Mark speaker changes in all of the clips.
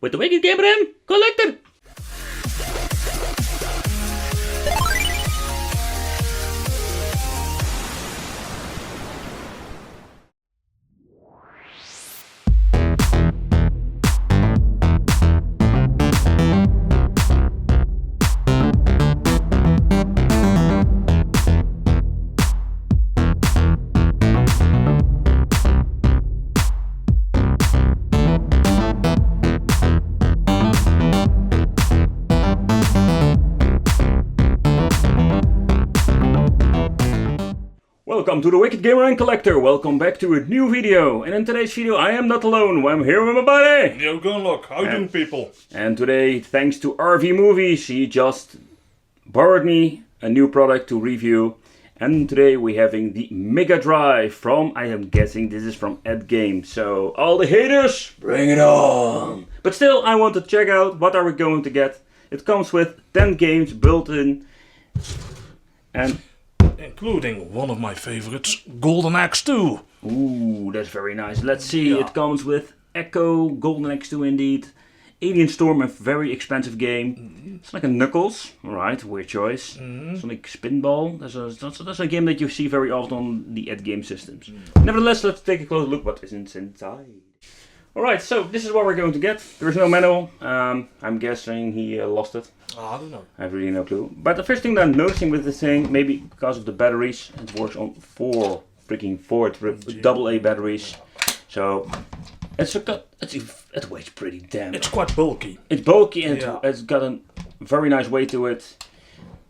Speaker 1: with the Wicked Gamer and Collector. Welcome to the Wicked Gamer and Collector. Welcome back to a new video. And in today's video I am not alone. I'm here with my buddy.
Speaker 2: Yo, Gunloc. How you doing, people?
Speaker 1: And today, thanks to RV Movies, he just borrowed me a new product to review. And today we're having the MegaDrive from, I am guessing this is from AtGames. So all the haters, bring it on. But still, I want to check out what are we going to get. It comes with 10 games built in. And
Speaker 2: including one of my favorites, Golden Axe 2.
Speaker 1: Ooh, that's very nice. Let's see, It comes with Echo, Golden Axe 2 indeed. Alien Storm, a very expensive game. It's like a Knuckles, alright, weird choice. Sonic Spinball, that's a game that you see very often on the AtGames systems. Nevertheless, let's take a close look what is inside. Alright, so this is what we're going to get. There is no manual. I'm guessing he lost it.
Speaker 2: I don't know.
Speaker 1: I have really no clue. But the first thing that I'm noticing with this thing, maybe because of the batteries, it works on four AA batteries. So it weighs pretty damn.
Speaker 2: It's quite bulky.
Speaker 1: It's bulky and it's got a very nice weight to it.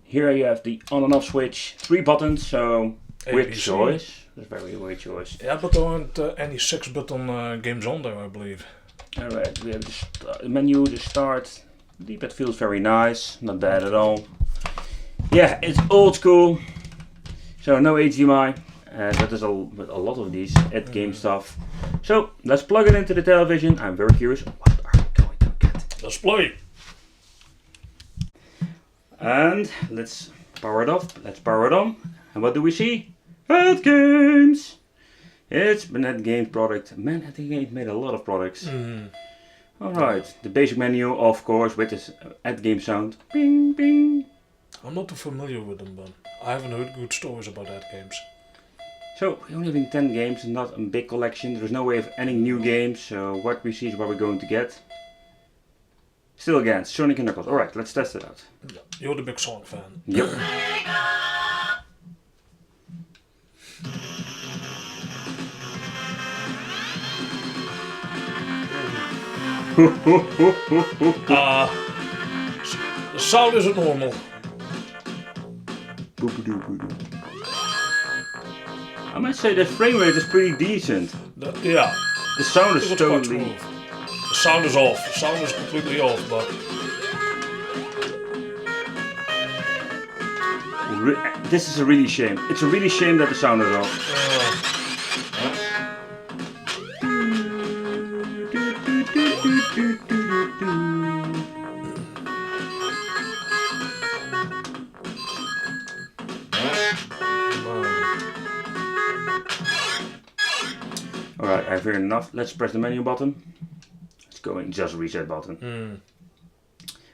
Speaker 1: Here you have the on and off switch, 3 buttons, so weird choice. That's a very weird choice.
Speaker 2: Yeah, but there aren't any 6-button games on there, I believe.
Speaker 1: Alright, we have the menu, the start. The D-pad feels very nice, not bad at all. Yeah, it's old school, so no HDMI. That is a lot of these AtGames stuff. So let's plug it into the television. I'm very curious. What are we going to get?
Speaker 2: Let's play.
Speaker 1: And let's power it off. Let's power it on. And what do we see? AtGames. It's an AtGames product. Man, AtGames made a lot of products. Alright, the basic menu, of course, with this AtGames sound. Bing, bing.
Speaker 2: I'm not too familiar with them, but I haven't heard good stories about AtGames.
Speaker 1: So, we're only having 10 games and not a big collection. There's no way of adding new games, so what we see is what we're going to get. Still again, Sonic and Knuckles. Alright, let's test it out.
Speaker 2: Yeah, you're the big Sonic fan.
Speaker 1: Yep.
Speaker 2: The sound isn't normal.
Speaker 1: I might say the frame rate is pretty decent.
Speaker 2: The
Speaker 1: sound is totally...
Speaker 2: The sound is off. The sound is completely off, but...
Speaker 1: This is a really shame. It's a really shame that the sound is off. Alright, I've heard enough. Let's press the menu button. It's going just reset button.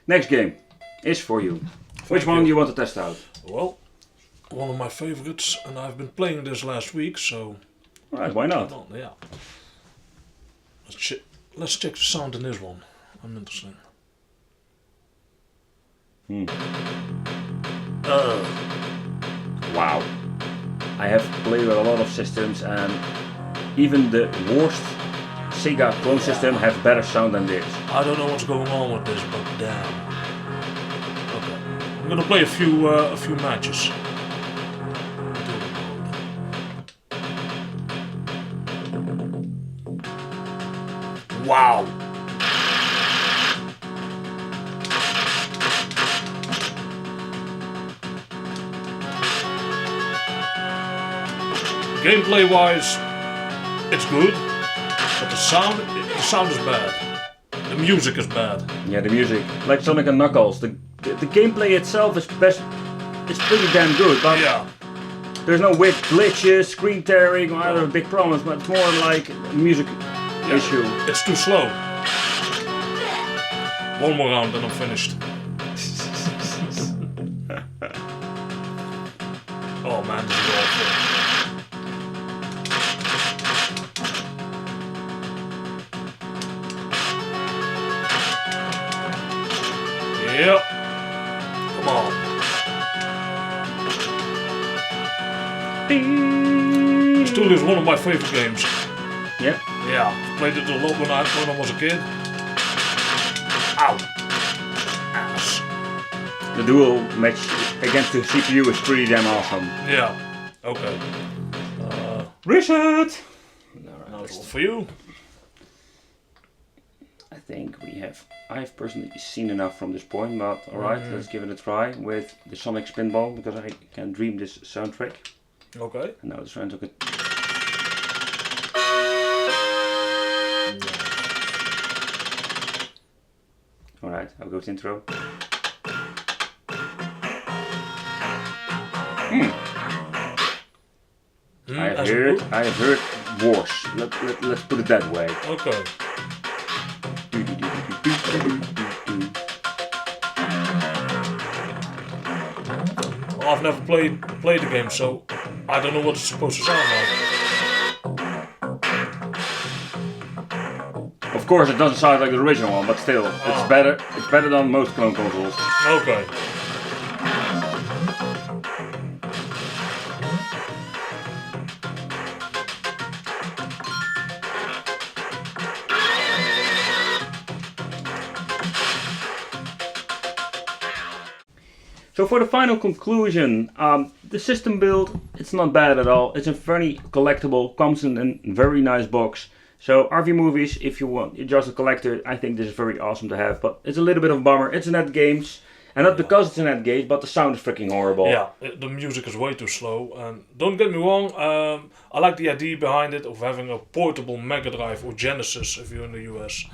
Speaker 1: Next game is for you. Which one do you want to test out?
Speaker 2: Well, one of my favorites, and I've been playing this last week, so...
Speaker 1: Alright, why not?
Speaker 2: Yeah. Let's check the sound in this one. I'm interested.
Speaker 1: Wow. I have played with a lot of systems and even the worst Sega clone system have better sound than this.
Speaker 2: I don't know what's going on with this, but damn. Okay. I'm gonna play a few matches. Wow. Gameplay wise, it's good, but the sound is bad. The music is bad.
Speaker 1: Yeah, the music, like Sonic and Knuckles, the gameplay itself is it's pretty damn good, but there's no weird glitches, screen tearing, or other big problems, but it's more like a music issue.
Speaker 2: It's too slow. One more round and I'm finished. Oh man, this is awful. Yep. Come on. Still is one of my favorite games.
Speaker 1: Yep.
Speaker 2: Yeah, played it a lot when I was a kid. Ow. Ass.
Speaker 1: The dual match against the CPU is pretty damn awesome.
Speaker 2: Yeah. Okay.
Speaker 1: Reset!
Speaker 2: Now it's all for you.
Speaker 1: I think I've personally seen enough from this point, but alright, let's give it a try with the Sonic Spinball, because I can dream this soundtrack.
Speaker 2: Okay.
Speaker 1: And now the sound took it. Alright, I'll go to intro. I have heard worse. Let's put it that way.
Speaker 2: Okay. Well, I've never played the game, so I don't know what it's supposed to sound like.
Speaker 1: Of course, it doesn't sound like the original one, but still, it's better. It's better than most clone consoles.
Speaker 2: Okay.
Speaker 1: So for the final conclusion, the system build, it's not bad at all. It's a very collectible, comes in a very nice box. So RV movies, if you're just a collector, I think this is very awesome to have. But it's a little bit of a bummer. It's an AtGames, and not because it's an AtGames, but the sound is freaking horrible.
Speaker 2: Yeah, the music is way too slow. And don't get me wrong, I like the idea behind it of having a portable MegaDrive or Genesis if you're in the US,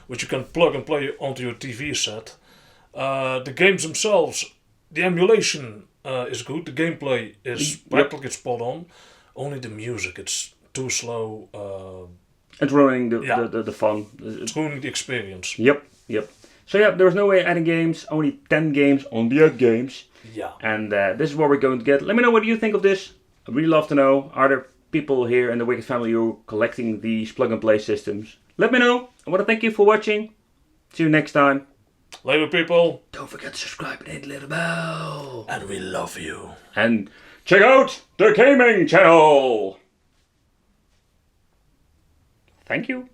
Speaker 2: which you can plug and play onto your TV set. The games themselves, the emulation is good. The gameplay is practically spot on. Only the music, it's too slow.
Speaker 1: It's ruining the fun.
Speaker 2: It's ruining the experience.
Speaker 1: Yep. So yeah, there's no way adding games. Only 10 games on the AtGames.
Speaker 2: Yeah.
Speaker 1: And this is what we're going to get. Let me know what you think of this. I'd really love to know. Are there people here in the Wicked family who are collecting these plug and play systems? Let me know. I want to thank you for watching. See you next time.
Speaker 2: Later, people.
Speaker 1: Don't forget to subscribe and hit the little bell.
Speaker 2: And we love you.
Speaker 1: And check out the gaming channel. Thank you.